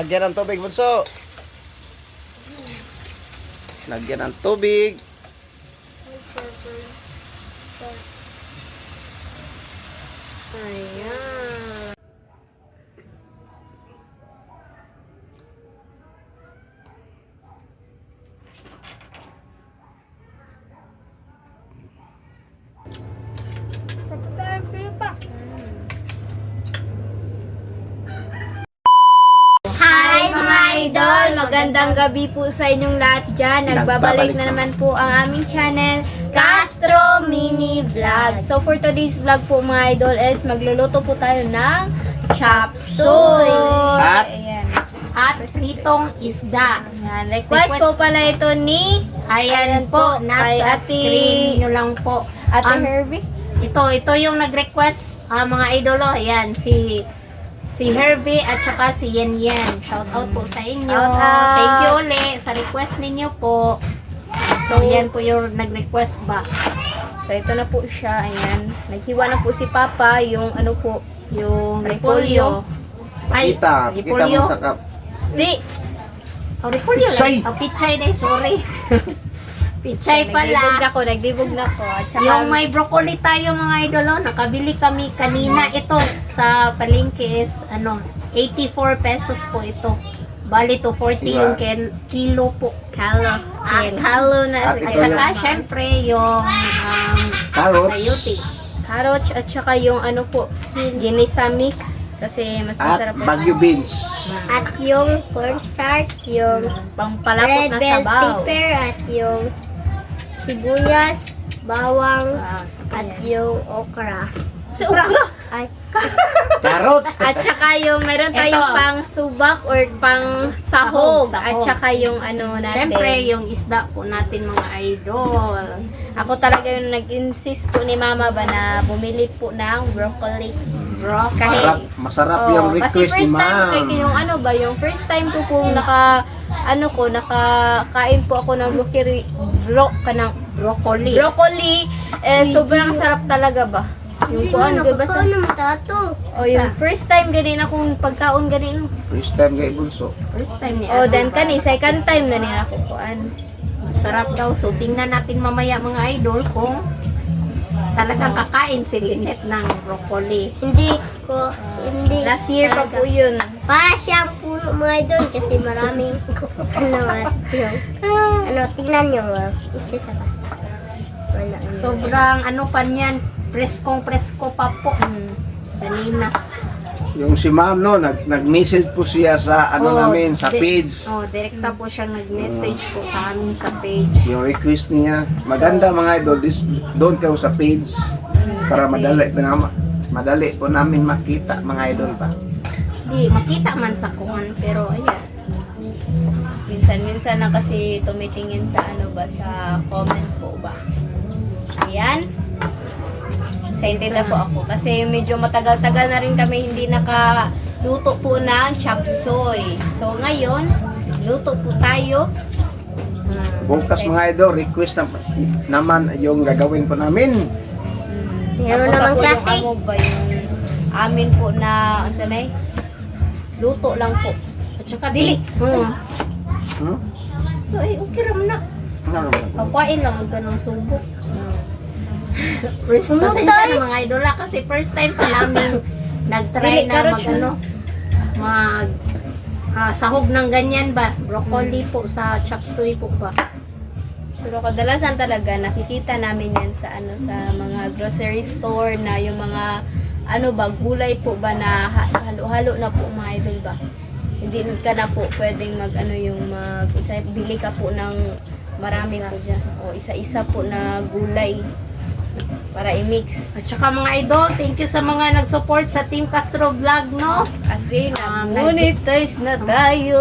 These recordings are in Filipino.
Lagyan ng tubig, bunso. Lagyan ng tubig. Ayan. Hi mga idol! Magandang gabi po sa inyong lahat dyan. Nagbabalik na naman po ang aming channel, Castro Mini Vlog. So for today's vlog po mga idol is magluluto po tayo ng chop suey. At? At pritong isda. Ayan, request po pala ito ni Ayan po, kay nasa Ate- screen nyo lang po. Ate Um, Herbie. Ito yung nag-request, mga idolo. Ayan, si Herbie at saka si Yen Yen. Shout out po sa inyo. Shout out. Thank you ulit sa request ninyo po. So, yan po yung nag-request ba. So ito na po siya. Ayan. Naghiwa na po si Papa yung ano po. Yung Repolyo. repolyo. Ay, Kita mo repolyo. sa kap. Di! Oh, repolyo Pichay. lang. Oh, pichay day, sorry. Pichay pala. Nagdibog na ko. At saka, Yung may broccoli tayo mga idolo, nakabili kami kanina. Ito sa palengke is 84 pesos po ito. Bali to 40 Diba? yung kilo po. Kalo. Kilo. Kalo na. At At ito saka yung- syempre yung Carrots. sayuti. Carrots at saka yung ano po. Ginisa mix. Kasi mas At masarap po. Baguio beans. At yung cornstarch, yung Pangpalapot red na bell sabaw. pepper, at yung sibuyas, bawang, at yung okra. Sa ukra. Ay, Carrots. At saka yung meron tayong Ito. pang subak or pang sahog. Sahog. At saka yung ano natin. Syempre yung isda po natin mga idol. Ako talaga yung nag-insist po ni Mama ba na bumili po ng broccoli. Kahit Masarap Oo, yung kasi request ni first time ma'am. yung ano ba, yung first time ko pong nakakain po ako ng Broccoli. broccoli, sobrang sarap talaga ba? Yung kuan, di ba sa? naman tato. O yung first time ganin akong pagkaon ganin. First time kay bunso. First time ni O Ate then ba? kani second time na nila ko kuan. Masarap daw. So, tingnan natin mamaya mga idol kung talagang kakain si Lynette ng broccoli. Hindi. Last year pa po yun. Para siyang puno mga idol kasi maraming at yung, tingnan nyo, isa sa ba? Wala. Sobrang pa niyan, preskong-presko pa po. Kanina. Yung si ma'am nag-message po siya sa namin sa page. Direkta po siyang nag-message po sa amin sa page. Yung request niya, maganda mga idol, doon kayo sa page para madali po namin makita mga idol pa. Di, makita man sa kuhan, pero ayan. Minsan-minsan na kasi tumitingin sa ano ba, sa comment po ba. Ayan. Excited na po ako kasi medyo matagal-tagal na rin kami hindi nakaluto po ng chop suey. So ngayon, luto po tayo. Bukas mga idol, request naman yung gagawin po namin. Meron Tapos namang ako klase. yung ba yung amin po na, ano sanay? Luto lang po. At saka dili. Hmm? Ay, okay ram na. Ano naman? Pagkain lang ka ng subo. First pasensya na mga idola kasi first time pa namin nag-try Dili, na carrots mag sahog ng ganyan ba? Broccoli po sa chop suey po ba? Pero kadalasan talaga nakikita namin yan sa ano sa mga grocery store na yung mga ano ba gulay po ba na halo-halo na po mga idol ba. Hindi ka na po pwedeng mag ano yung bili ka po ng marami po dyan. O isa-isa po na gulay para i-mix. At saka mga idol, thank you sa mga nag-support sa Team Castro Vlog, no? Kasi monetize na tayo.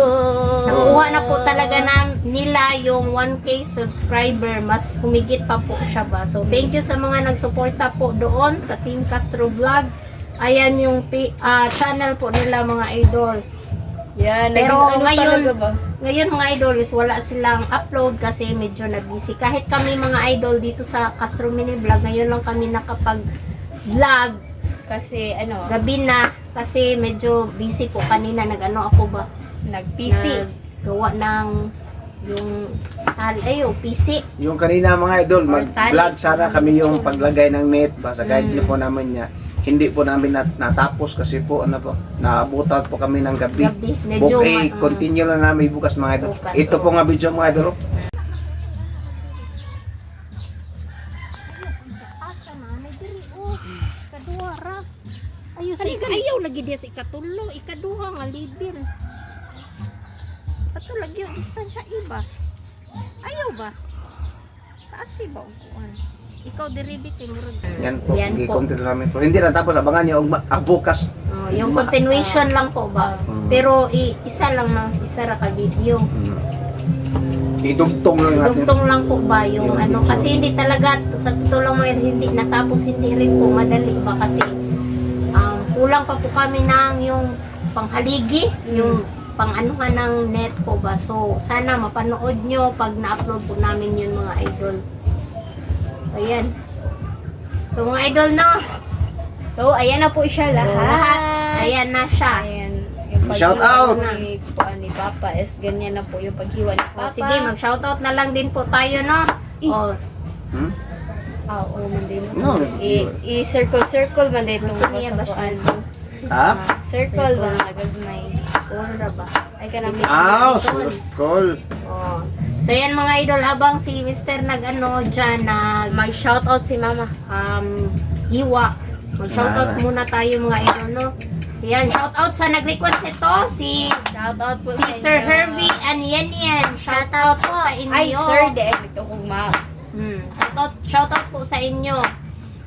Nakuha na po talaga nila yung 1K subscriber. Mas humigit pa po siya ba. So, thank you sa mga nagsuporta po doon sa Team Castro Vlog. Ayan yung channel po nila mga idol. Yan, Pero naging ano ngayon, talaga ba? ngayon mga idol is wala silang upload kasi medyo na busy. Kahit kami mga idol dito sa Castro Mini Vlog, ngayon lang kami nakapag-vlog. Kasi ano, Gabi na kasi medyo busy po kanina. Nag-ano ako ba? Nag-PC. Gawa ng yung PC. Yung kanina mga idol, Or mag-vlog tali. sana kami yung paglagay ng net ba sa guide Mm. po namin niya. Hindi po namin natapos kasi po naabutan po kami ng gabi. Gabi. Medyo Continue lang namin bukas mga idol. Bukas, Ito po oo. nga video mga idol. asa na diri kaduha ra. Ayaw lagi dia sa ikatulo, ikaduha nga level. Ato lagi yung distansya iba. Ayaw ba? Taas si ba kuan? Ikaw derivative murag. Yan po, Yan po. content namin po. Hindi natapos, abangan nyo bukas. Oh, yung continuation lang po ba? Mm. Pero isa lang na, isa ra ka video. Idugtong lang natin. Dugtong lang po ba yung Yung ano video. kasi hindi talaga sa totoo lang mga hindi natapos hindi rin po madali ba kasi kulang pa po kami ng yung panghaligi, yung pang-anuhan ng net po ba. So sana mapanood nyo pag na-upload po namin yun mga idol. Ayan. So mga idol no. So, ayan na po siya lahat. Ayan na siya. Ayan. Yung Shout paghiwa out! po ni Papa is ganyan na po yung paghiwa ni O, Papa. sige, mag-shoutout na lang din po tayo no. O, Hmm? Oo, man din. No. I-circle man din. Gusto niya ba siya? Ha? Circle ba nga gagmay? Ora ba? Ay ka na Circle. Oh. So yan mga idol, habang si Mr. nag-ano dyan, Mag-shoutout si Mama. hiwa. Mag-shoutout muna tayo mga idol, no? Yan, shoutout sa nag-request nito, si Shoutout po sa Sir inyo. Herbie and Yen. Shoutout po sa inyo. Ay, Sir, ito kong Ma. Shoutout po sa inyo.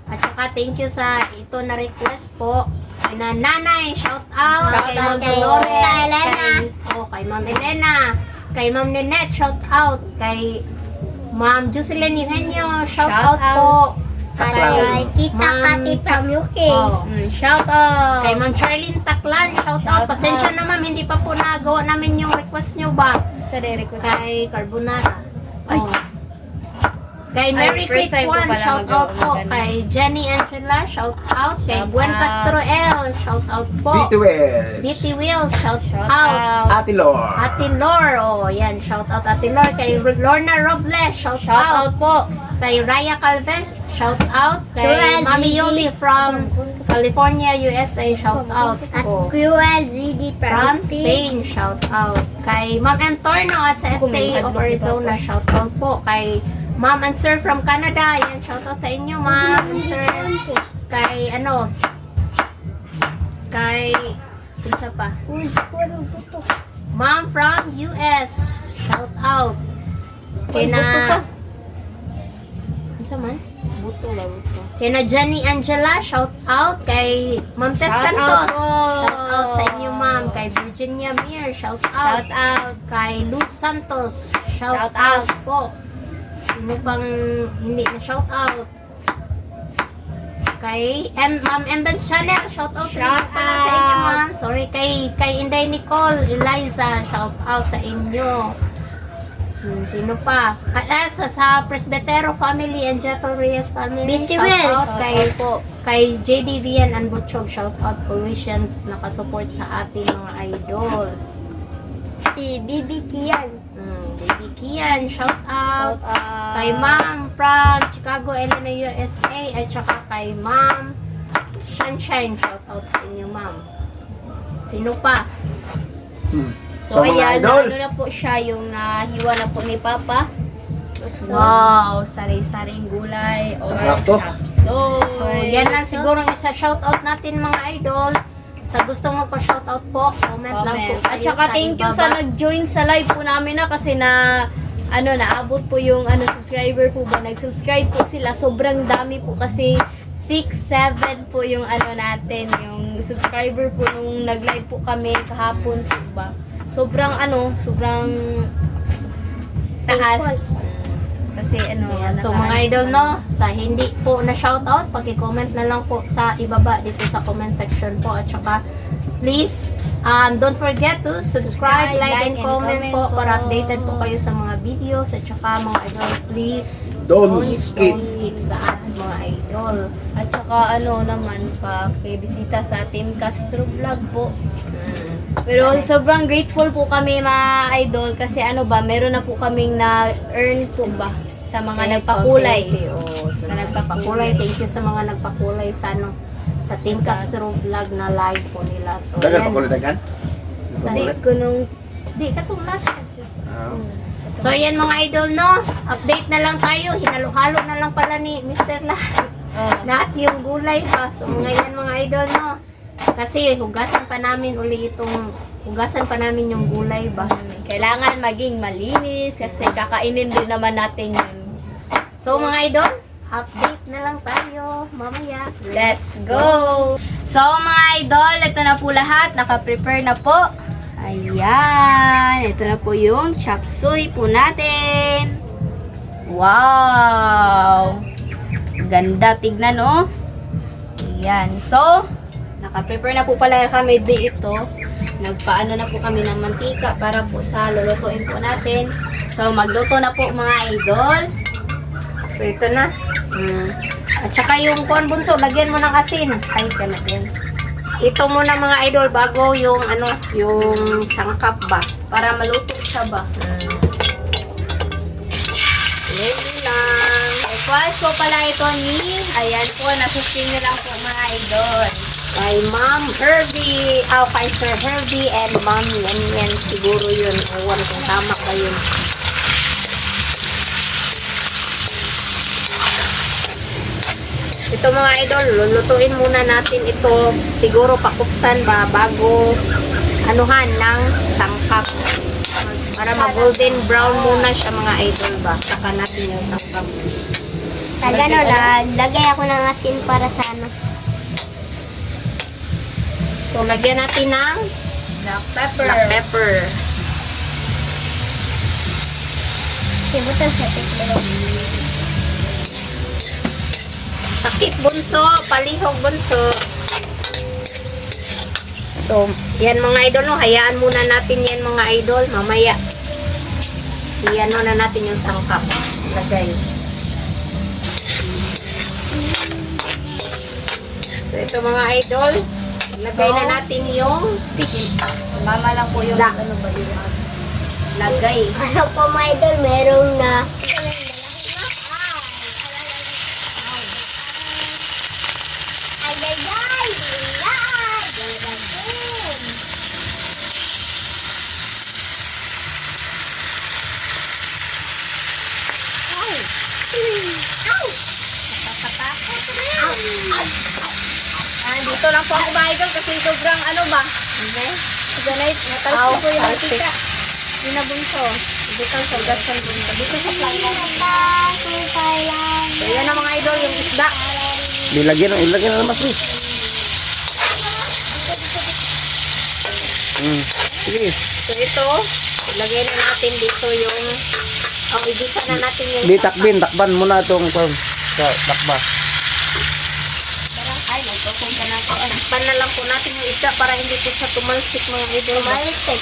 At saka thank you sa ito na request po. Kay na Nanay, shoutout. Kay Ma'am kay Dolores. Tita Elena. Kay Ma'am Elena. Kay Ma'am Ninette, shoutout. Kay Ma'am Jocelyn Eugenio, shoutout po. Kay Tita Ma'am Kati from UK. Oh. Shoutout. Kay Ma'am Charlene Taklan, shoutout. Shoutout. Pasensya na ma'am, hindi pa po nagawa namin yung request nyo ba? Sa request. Kay Carbonara. Ay. Oh. Kay Mary first time Quick ko One, pala shoutout po. mag-ano. Kay Jenny Angela, shoutout. Kay Shout Gwen out. Castro L, shoutout po. BTWS. DT Will, shoutout. Shoutout. Ate Lor. Ate Lor, oh, yan, shoutout Ate Lor. Kay Lorna Robles, shoutout. Shoutout po. Kay Raya Calves, shoutout. Kay Joel Mami Gigi. Yoli from California, USA, shoutout At po. QLZD From Spain, shoutout. Kay Ma'am M. Torno at sa FCA of Arizona, shoutout po. Kay Ma'am and Sir from Canada, yan, shoutout sa inyo, Ma'am and Sir. Kay kay isa pa. Ma'am from US, shoutout. Kay Ay, buto pa. Isa man? Buto lang ito. Kay na Jenny Angela, shoutout. Kay Ma'am Tess Shoutout Cantos, po. shoutout sa inyo, Ma'am. Kay Virginia Mir, shoutout. Shoutout. Kay Luz Santos, Shoutout. shoutout po. Sino pang hindi na shoutout? Kay Ma'am Embens Channel, shoutout rin po pala sa inyo, Ma'am. Sorry, kay Inday Nicole, Eliza, shoutout sa inyo. Sino pa? Sa Presbitero family and Jekyll Reyes family, BTW. shoutout Po. kay JD Vian and Butchog, shoutout Colossians, nakasupport sa ating mga idol. Si Bibi Kian. Baby Kian, shoutout. Shoutout. Kay Ma'am from Chicago, Illinois, USA, at saka kay Ma'am Sunshine, shoutout sa inyo, Ma'am. Sino pa? So, mga ayan, idol. ano na po siya, yung nahiwa na po ni Papa. Wow, sari-saring gulay or Sarap to. chapsoy. So, yan lang siguro ang isa shoutout natin, mga idol. Sa gustong magpa-shoutout po, comment lang po. At saka thank you sa nag-join sa live po namin na kasi naabot po yung subscriber po ba. Nag-subscribe po sila. Sobrang dami po kasi 6-7 po yung natin, yung subscriber po nung nag-live po kami kahapon po ba. Sobrang taas. Kasi Yeah, so mga idol no, sa hindi po na shoutout, paki-comment na lang po sa ibaba dito sa comment section po at saka please don't forget to subscribe, like and comment po para updated po kayo sa mga videos at saka mga idol please Don't skip. skip sa ads mga idol. At saka naman pa bisita sa Team Castro Vlog po. Pero sobrang grateful po kami mga idol kasi ano ba, meron na po kaming na-earn po ba sa mga nagpakulay. Sa nagpakulay. Thank you sa mga nagpakulay sa ano, sa Team Castro Vlog na live po nila. So, Dagan yan. pa ko dagan. Hindi ko nung Di, katong last. Ah. So, yan mga idol, no? Update na lang tayo. Hinalo-halo na lang pala ni Mr. Lahat. Lahat yung gulay pa. So, ngayon mga idol, no? Kasi hugasan pa namin yung gulay ba. kailangan maging malinis kasi kakainin din naman natin yun. So, mga idol, update na lang tayo mamaya. Let's go! So mga idol, ito na po lahat. Naka-prepare na po. Ayan. Ito na po yung chop suey po natin. Wow! Ganda tignan, oh. Ayan. So, naka-prepare na po pala kami dito. Nagpaano na po kami ng mantika para po sa lulutuin po natin. So, magluto na po mga idol. So, ito na. At saka yung corn bunso, lagyan mo ng asin. Ay, kana din. Ito muna mga idol bago yung ano, yung sangkap ba. Para maluto siya ba? Yan lang. Request ko pala ito ni, ayan po, nasa-stream na lang po mga idol. Kay Ma'am Herbie, kay Sir Herbie and Ma'am Yan siguro yun. Ewan kung tama ba yun. Ito mga idol, lulutuin muna natin ito. Siguro pakupsan ba bago anuhan ng sangkap. Para ma-golden brown muna siya mga idol ba. Saka natin yung sangkap. Pag ano, lagay ako ng asin para sa ano. So, lagyan natin ng Black pepper. black pepper. Sibutan sa tiklo. Takip bunso, palihog bunso. So, yan mga idol, no? Hayaan muna natin yan mga idol. Mamaya, iyan na natin yung sangkap. Lagay. So, ito mga idol, lagay na natin yung fish. Mama lang po yung Isda. ano ba yun? Lagay. Ano po mga idol, merong na Dito lang po ako mga idol kasi sobrang ano ba? Ganit, natalsik po yung mantika. Yun na bunso. Dito sa ugasan bunso. Dito sa plangan. So, yan na mga idol, yung isda. Ilagyan na mas rin. Sige. So, ito, ilagay na natin dito yung igisa na natin yung Di takban muna itong sa takba. Ay, nagpapunta na ito. Takpan na lang po natin yung isda para hindi po siya tumalsik mga idol. Tumalsik.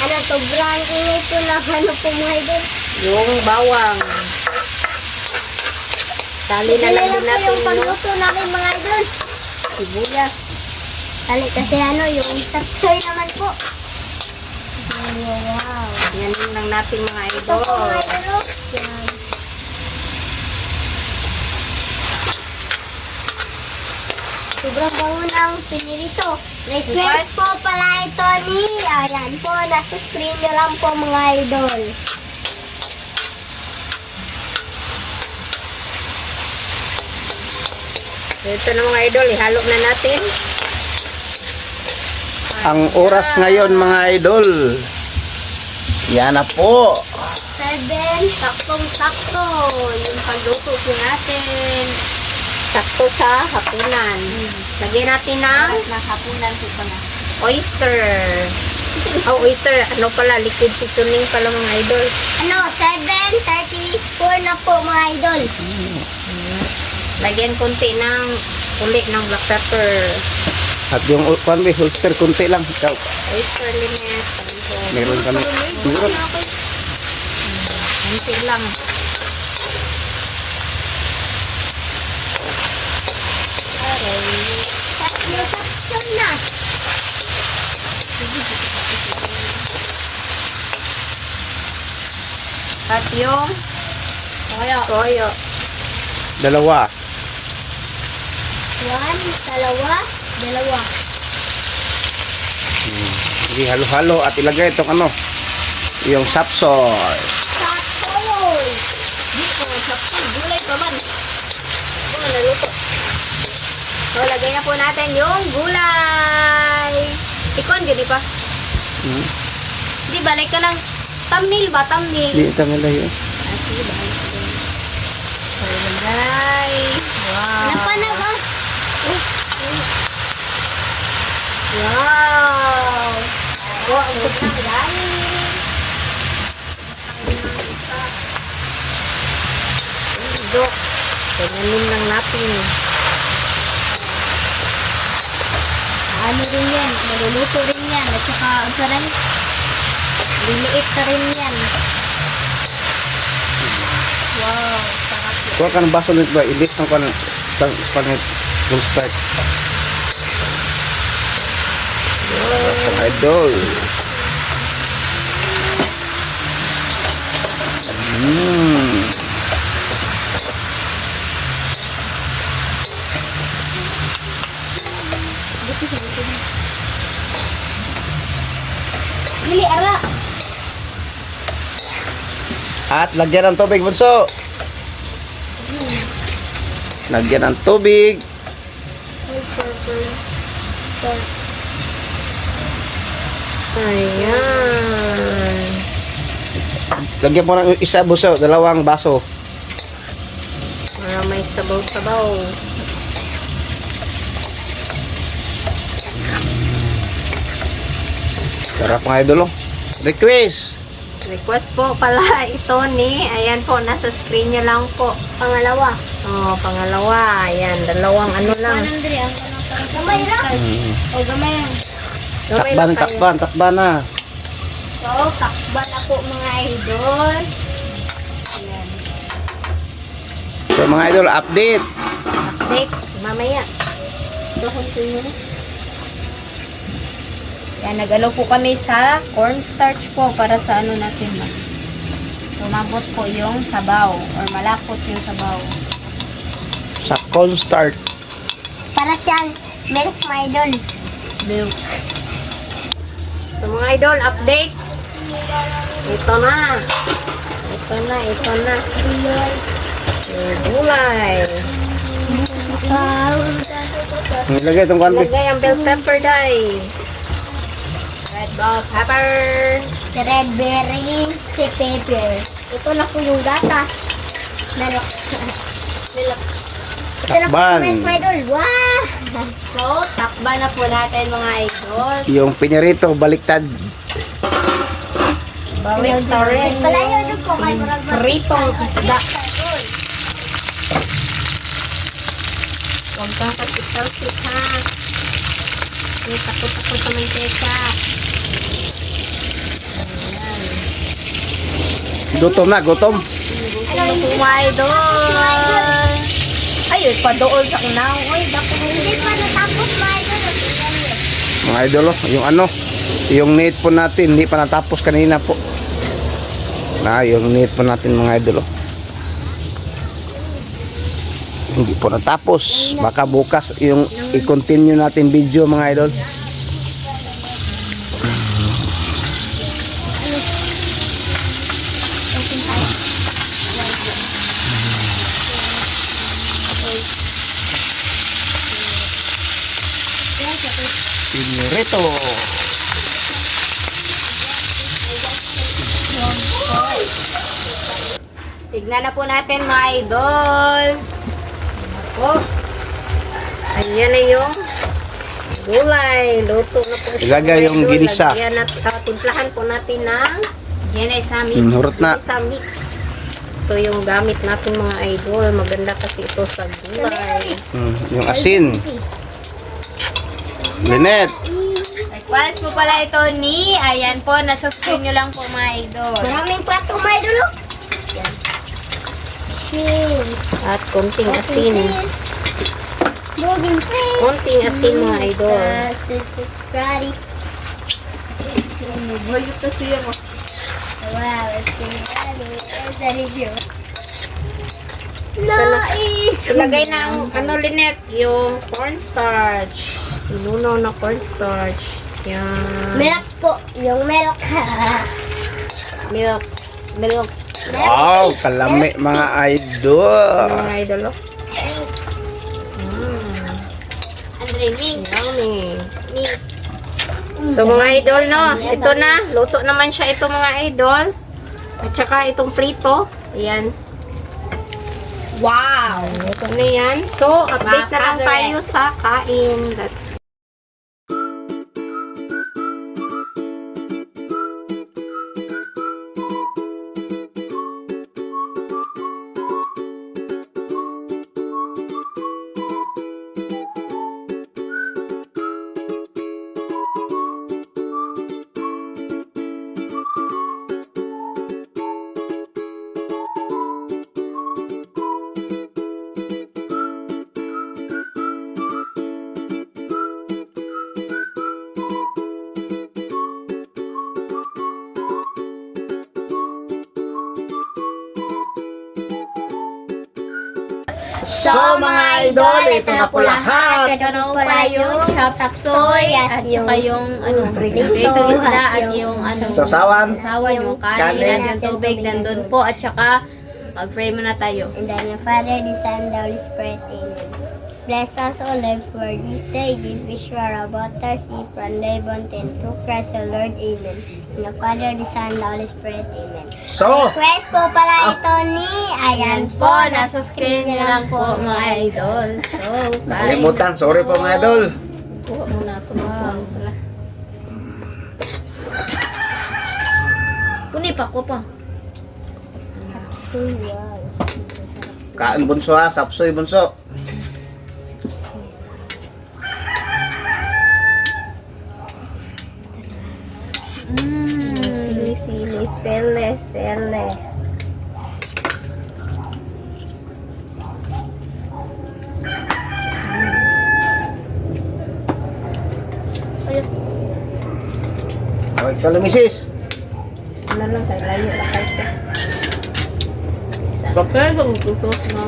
Ano, sobrang ingay po na ano po mga idol. Yung bawang. Tali na lang din po natin yung yung pagluto namin mga idol. sibuyas. Tali kasi ano, yung tapsoy naman po. Wow. Yan lang natin mga Ito po mga idol. idol. Oh. Yan. Sobrang bango ng pinirito. Request po pala ito ni, ayan po, nasa screen nyo lang po mga idol. Ito na mga idol, ihalo na natin. Ang oras ngayon mga idol. Yan na po. 7, Saktong-sakto yung pagluto po natin. Sakto sa hapunan. Lagyan natin ng Nakapunan po pa na. oyster. Oyster. Ano pala? Liquid seasoning pala mga idol. ano, 7:34 na po mga idol. Lagyan konti ng uli ng black pepper. At yung holster kunti lang. Ikaw. Oyster linet. Meron kami. Meron. Konti lang. Nasaktan na. At yung toyo. Dalawa. 1, dalawa. Sige, halo-halo at ilagay itong ano, yung sapsoy. Tapos. Dito, sapsoy. Gulay pa man. Naluto. So, lagay na po natin yung gulay. Ikon, gini pa. Di, balik ka lang. Thumbnail ba? Thumbnail. Hindi ito malayo. Sige, balik ka din. So, lagay. Wow. Napanaga. Wow. Oh, ang ganda, guys. Dok. Ganyanin lang natin. Ano rin yan, maluluto rin yan. At saka, sa rin, liliit na rin yan. Wow, sarap. Kuha ka ng baso nito ba? Ilis ng kanan. Full start. Mga idol. Dili, ara. At lagyan ng tubig, bunso. Lagyan ng tubig. Ayan. Lagyan mo ng isa, bunso. 2 baso. Para may sabaw-sabaw. Sarap mga idol. Request. Request po pala ito ni, ayan po, nasa screen niya lang po. Pangalawa. Oh, pangalawa. Ayan, 2 ano lang. Anong diri, ang kanang Gamay lang. O, gamay lang. Gamay Takban, lang tayo. takban, takban na. So, takban na po mga idol. Ayan. So mga idol, update. Update, mamaya. Doon ko yun. Yan, nagalo po kami sa cornstarch po para sa ano natin ma. Umabot po yung sabaw or malapot yung sabaw. Sa cornstarch. Para siyang milk, mga idol. Milk. So mga idol, update. Ito na. Ito na. Yung gulay. Nilagay itong kanbi. Lagay ang bell pepper dye. Red bell pepper. Red berry, si pepper. Ito na po yung gatas. Nalok. Ito na po Takban. yung milk, mga idol. Wow! So, takban na po natin mga idol. Yung pinirito, baliktad. Balik na rin Palayo yung doon po kay Murag pritong isda. Huwag kang kasip-kasip ha. May takot-takot sa mantika. Gutom na, gutom. Ano po mga idol? Ay, padool sa kunaw. Uy, dako Hindi pa natapos, mga idol. Tingnan niyo. Mga idol, yung ano, yung net po natin, hindi pa natapos kanina po. Yung net po natin mga idol. Hindi po natapos. Baka bukas yung i-continue natin video mga idol. Pinirito. Tignan na po natin mga idol. Oh. Ayan na yung gulay. Luto na po siya. Ilagay mga yung idol. ginisa. Lagyan timplahan po natin ng Yan ay sa mix. Hurot na. ginisa mix. Ito yung gamit natin mga idol. Maganda kasi ito sa gulay. Yung asin. Linet. Request po pala ito ni, ayan po, nasa screen nyo lang po mga idol. Maraming plato, mga idol. Oh. At konting asin. Doging face. Konting asin mga idol. Curry. Nagbayot na siya mo. Wow, it's really, it's a review. Nice! Ilagay ng Lynette, yung cornstarch. Pinuno na cornstarch. Yan. Milk po, yung milk. Milk. Milk. Wow, kalami mga idol. Mga idol, oh. Andre, ming. Yummy. So mga idol, no? Ito na. Luto naman siya ito mga idol. At saka itong prito. Ayan. Wow! Luto na yan. So, update na lang tayo sa kain. That's So mga idol, ito na po lahat. Ito na po pala yung chop soy at saka yung prito isda at yung Sausawan. sausawan, yung kanin, yung tubig nandun po at saka mag-pray muna tayo. In the name of the Father, the Son, and the Holy Spirit. Amen. Bless us, O Lord, for this day. Give us our water, sea from thy bounty, and through Christ, O Lord. Amen. In the Father, the Son, and the Holy Spirit. Amen. So, Request po pala ito ni Ayan po, nasa screen nyo lang po mga idol. So, bye. kalimutan. Sorry po mga idol. kuha muna ako ng kuha pala. Kuni pa ko pa. Kain bunso ha, sapsoy bunso. Sili, sele. Okay, kalamisis. Ano lang kayo, layo lang kayo. Okay, magtutok na.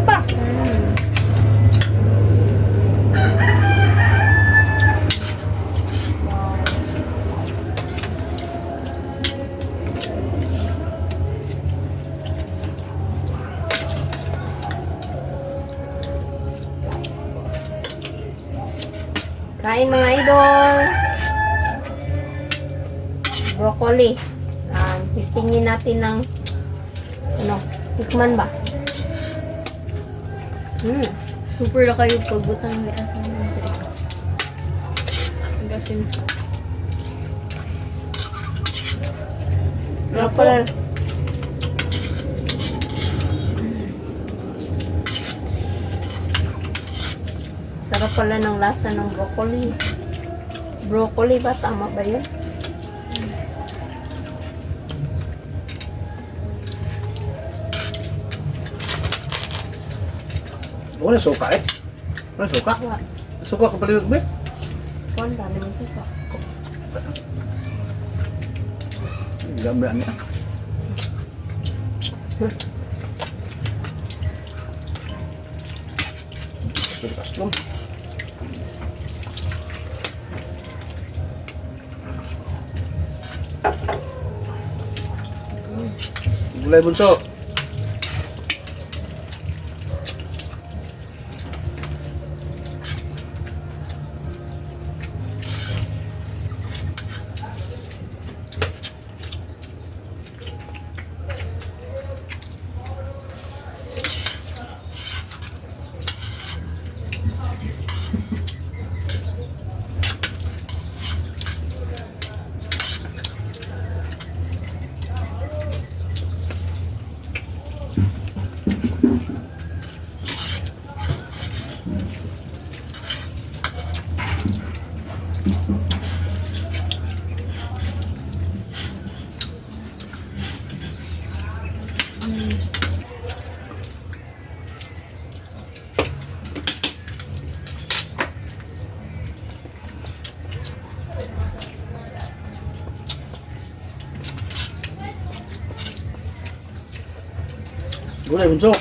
pa. Kain mga idol. Broccoli. Tistingin natin ng tikman ba? Super na kayo pagbutang ni Ate. Gasin. Broccoli. Sarap pala ng lasa ng broccoli. Broccoli ba? Tama ba yun? Wala suka eh. Wala suka. Suka ka pala ba? Kung dami ng suka. Gambar niya. Custom. Gulay bunso. Gulay, bunso.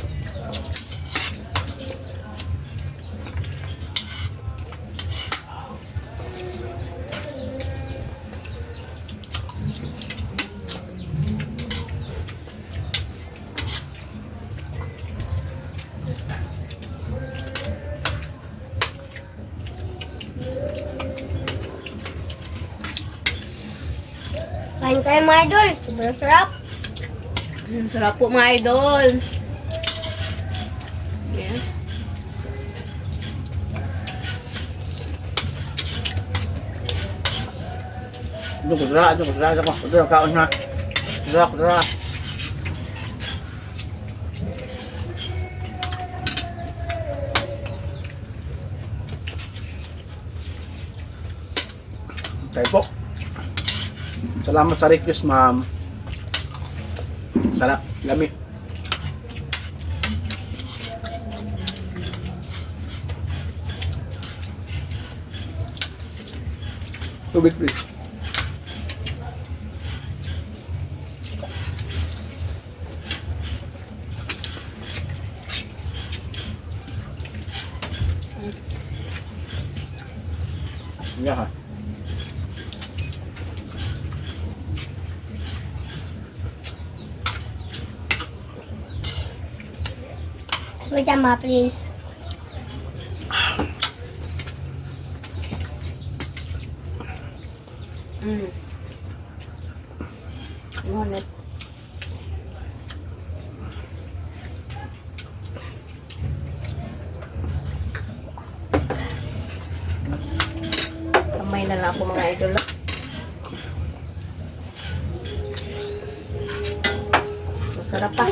Kain kayo mga idol. Sobrang sarap. Ang sarap po mga idol. Yan. Ito kudra. Kudra, kaon na. Kudra. Tayo po. Salamat sa request, ma'am. Sarap, lami. Tubig, please. Iya ka. Pajama, please. Ngunit. Kamay na lang ako mga idol. Mas masarap pa.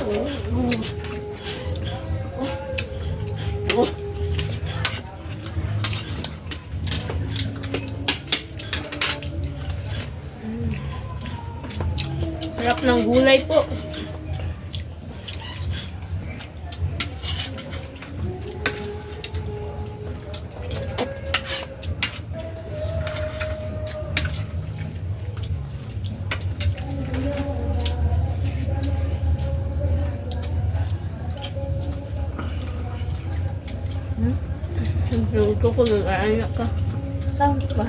Sarap ng gulay po. Luto ko lang anak ka. Sound ba?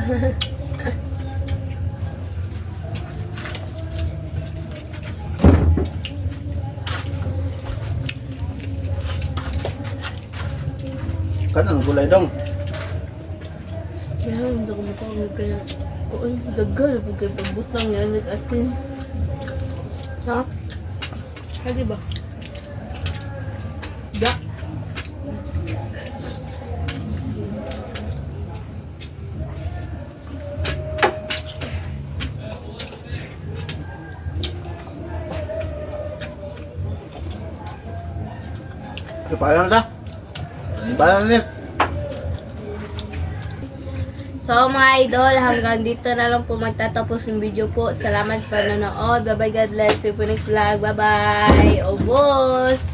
Kan ang gulay dong. Kaya hindi ko makawag kaya. Uy, dagal. Pagkay pagbutang yan. Nag-atin. Ha? Hindi ba? Da. Paano na ta? Paano na? So mga idol, hanggang dito na lang po magtatapos yung video po. Salamat sa panonood. Bye bye, God bless you po next vlog. Bye bye. Obos!